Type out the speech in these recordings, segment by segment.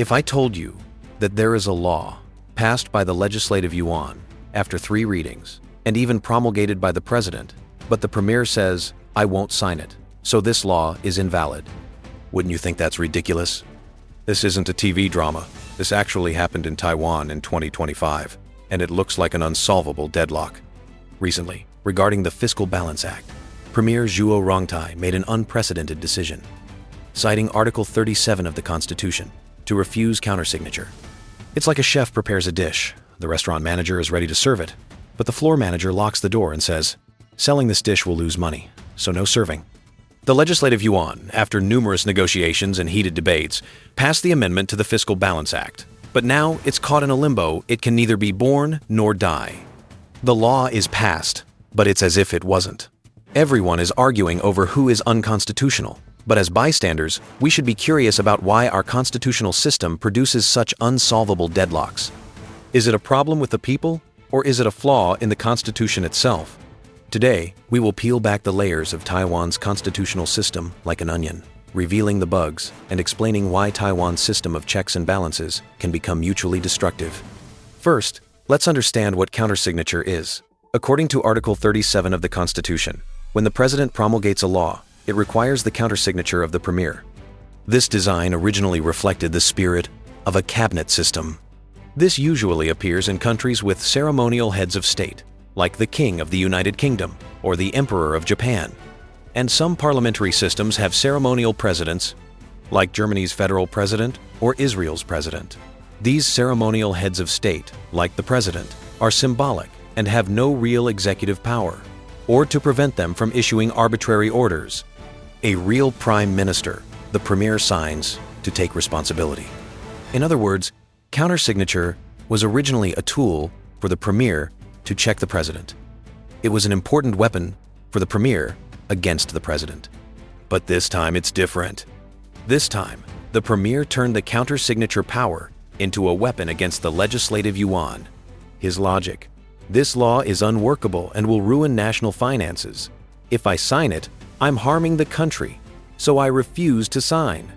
If I told you that there is a law passed by the Legislative Yuan after 3 readings and even promulgated by the president, but the premier says, "I won't sign it, so this law is invalid," wouldn't you think that's ridiculous? This isn't a TV drama. This actually happened in Taiwan in 2025, and it looks like an unsolvable deadlock. Recently, regarding the Fiscal Balance Act, Premier Zhuo Rongtai made an unprecedented decision, citing Article 37 of the Constitution to refuse countersignature. It's like a chef prepares a dish. The restaurant manager is ready to serve it, but the floor manager locks the door and says, "Selling this dish will lose money, so no serving." The Legislative Yuan, after numerous negotiations and heated debates, passed the amendment to the Fiscal Balance Act. But now it's caught in a limbo. It can neither be born nor die. The law is passed, but it's as if it wasn't. Everyone is arguing over who is unconstitutional. But as bystanders, we should be curious about why our constitutional system produces such unsolvable deadlocks. Is it a problem with the people, or is it a flaw in the Constitution itself? Today, we will peel back the layers of Taiwan's constitutional system like an onion, revealing the bugs and explaining why Taiwan's system of checks and balances can become mutually destructive. First, let's understand what countersignature is. According to Article 37 of the Constitution, when the president promulgates a law, it requires the countersignature of the premier. This design originally reflected the spirit of a cabinet system. This usually appears in countries with ceremonial heads of state, like the King of the United Kingdom or the Emperor of Japan. And some parliamentary systems have ceremonial presidents, like Germany's federal president or Israel's president. These ceremonial heads of state, like the president, are symbolic and have no real executive power, or to prevent them from issuing arbitrary orders. A real prime minister, the premier, signs to take responsibility. In other words, countersignature was originally a tool for the premier to check the president. It was an important weapon for the premier against the president. But this time it's different. This time, the premier turned the countersignature power into a weapon against the Legislative Yuan. His logic: this law is unworkable and will ruin national finances. If I sign it, I'm harming the country, so I refuse to sign.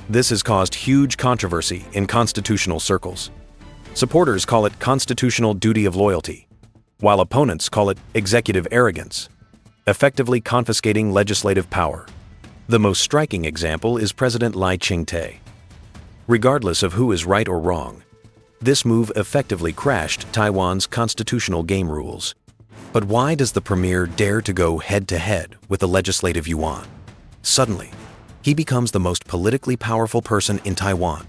This has caused huge controversy in constitutional circles. Supporters call it constitutional duty of loyalty, while opponents call it executive arrogance, effectively confiscating legislative power. The most striking example is President Lai Ching-te. Regardless of who is right or wrong, this move effectively crashed Taiwan's constitutional game rules. But why does the premier dare to go head-to-head with the Legislative Yuan? Suddenly, he becomes the most politically powerful person in Taiwan.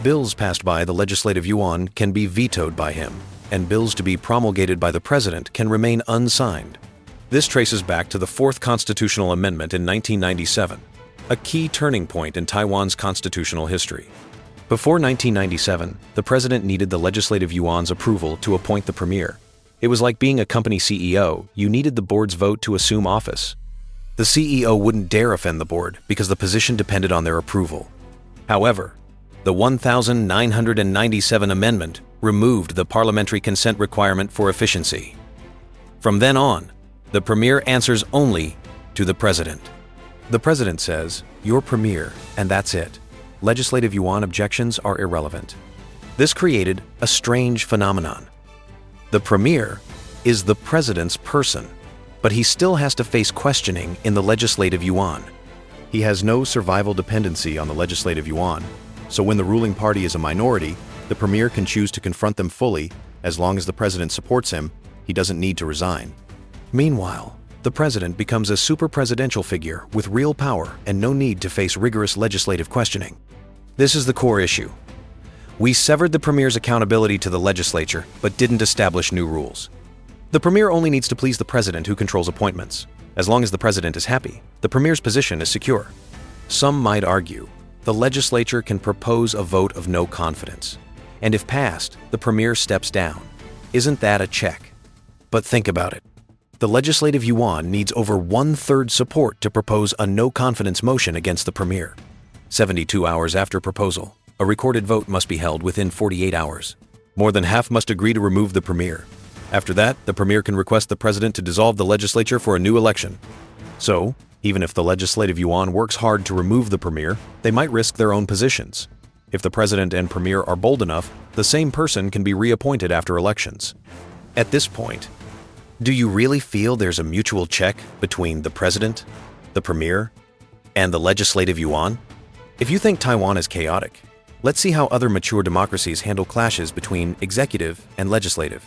Bills passed by the Legislative Yuan can be vetoed by him, and bills to be promulgated by the president can remain unsigned. This traces back to the 4th Constitutional Amendment in 1997, a key turning point in Taiwan's constitutional history. Before 1997, the president needed the Legislative Yuan's approval to appoint the premier. It was like being a company CEO. You needed the board's vote to assume office. The CEO wouldn't dare offend the board because the position depended on their approval. However, the 1997 amendment removed the parliamentary consent requirement for efficiency. From then on, the premier answers only to the president. The president says, "You're premier," and that's it. Legislative Yuan objections are irrelevant. This created a strange phenomenon. The premier is the president's person, but he still has to face questioning in the Legislative Yuan. He has no survival dependency on the Legislative Yuan, so when the ruling party is a minority, the premier can choose to confront them fully. As long as the president supports him, he doesn't need to resign. Meanwhile, the president becomes a super-presidential figure with real power and no need to face rigorous legislative questioning. This is the core issue. We severed the premier's accountability to the legislature, but didn't establish new rules. The premier only needs to please the president, who controls appointments. As long as the president is happy, the premier's position is secure. Some might argue the legislature can propose a vote of no confidence, and if passed, the premier steps down. Isn't that a check? But think about it. The Legislative Yuan needs over 1/3 support to propose a no-confidence motion against the premier. 72 hours after proposal, a recorded vote must be held within 48 hours. More than half must agree to remove the premier. After that, the premier can request the president to dissolve the legislature for a new election. So, even if the Legislative Yuan works hard to remove the premier, they might risk their own positions. If the president and premier are bold enough, the same person can be reappointed after elections. At this point, do you really feel there's a mutual check between the president, the premier, and the Legislative Yuan? If you think Taiwan is chaotic, let's see how other mature democracies handle clashes between executive and legislative.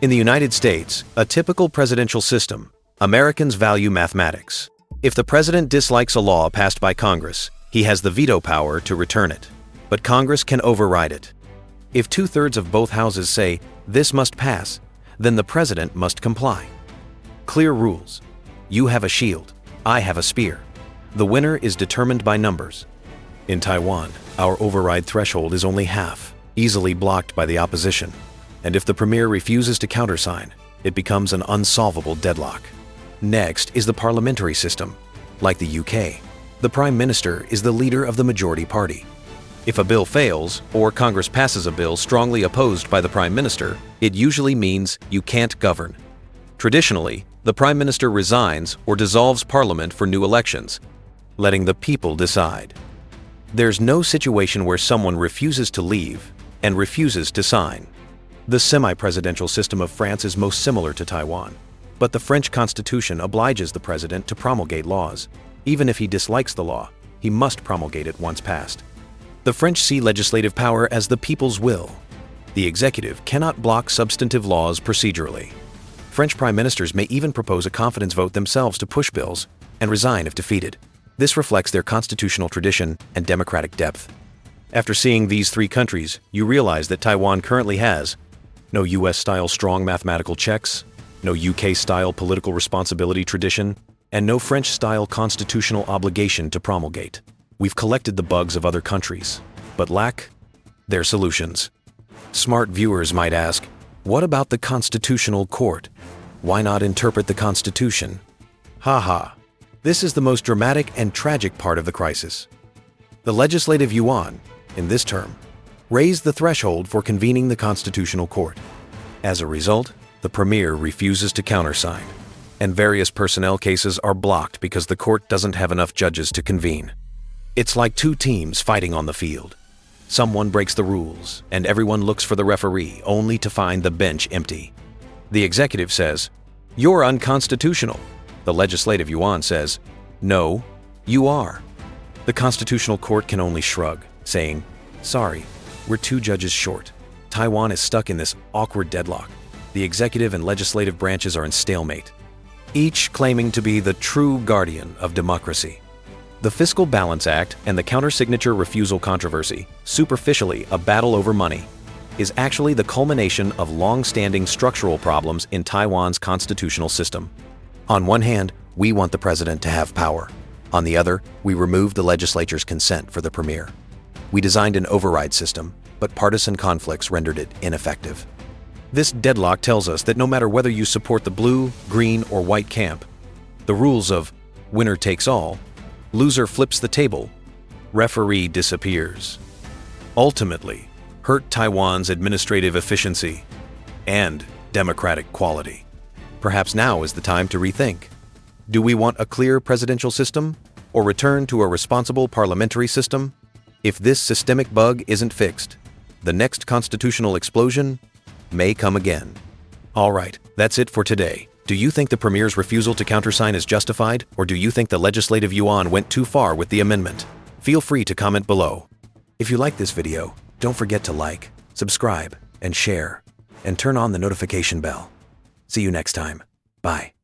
In the United States, a typical presidential system, Americans value mathematics. If the president dislikes a law passed by Congress, he has the veto power to return it, but Congress can override it. If 2/3 of both houses say, "This must pass," then the president must comply. Clear rules. You have a shield, I have a spear. The winner is determined by numbers. In Taiwan, our override threshold is only half, easily blocked by the opposition. And if the premier refuses to countersign, it becomes an unsolvable deadlock. Next is the parliamentary system. Like the UK, the prime minister is the leader of the majority party. If a bill fails, or Congress passes a bill strongly opposed by the prime minister, it usually means you can't govern. Traditionally, the prime minister resigns or dissolves parliament for new elections, letting the people decide. There's no situation where someone refuses to leave and refuses to sign. The semi-presidential system of France is most similar to Taiwan, but the French constitution obliges the president to promulgate laws. Even if he dislikes the law, he must promulgate it once passed. The French see legislative power as the people's will. The executive cannot block substantive laws procedurally. French prime ministers may even propose a confidence vote themselves to push bills and resign if defeated. This reflects their constitutional tradition and democratic depth. After seeing these three countries, you realize that Taiwan currently has no US-style strong mathematical checks, no UK-style political responsibility tradition, and no French-style constitutional obligation to promulgate. We've collected the bugs of other countries, but lack their solutions. Smart viewers might ask, what about the Constitutional Court? Why not interpret the Constitution? Haha. This is the most dramatic and tragic part of the crisis. The Legislative Yuan, in this term, raised the threshold for convening the Constitutional Court. As a result, the premier refuses to countersign, and various personnel cases are blocked because the court doesn't have enough judges to convene. It's like two teams fighting on the field. Someone breaks the rules, and everyone looks for the referee only to find the bench empty. The executive says, "You're unconstitutional." The Legislative Yuan says, "No, you are." The Constitutional Court can only shrug, saying, "Sorry, we're two judges short." Taiwan is stuck in this awkward deadlock. The executive and legislative branches are in stalemate, each claiming to be the true guardian of democracy. The Fiscal Balance Act and the counter-signature refusal controversy, superficially a battle over money, is actually the culmination of long-standing structural problems in Taiwan's constitutional system. On one hand, we want the president to have power. On the other, we removed the legislature's consent for the premier. We designed an override system, but partisan conflicts rendered it ineffective. This deadlock tells us that no matter whether you support the blue, green, or white camp, the rules of winner takes all, loser flips the table, referee disappears, ultimately hurt Taiwan's administrative efficiency and democratic quality. Perhaps now is the time to rethink. Do we want a clear presidential system or return to a responsible parliamentary system? If this systemic bug isn't fixed, the next constitutional explosion may come again. All right, that's it for today. Do you think the premier's refusal to countersign is justified, or do you think the Legislative Yuan went too far with the amendment? Feel free to comment below. If you like this video, don't forget to like, subscribe, and share, and turn on the notification bell. See you next time. Bye.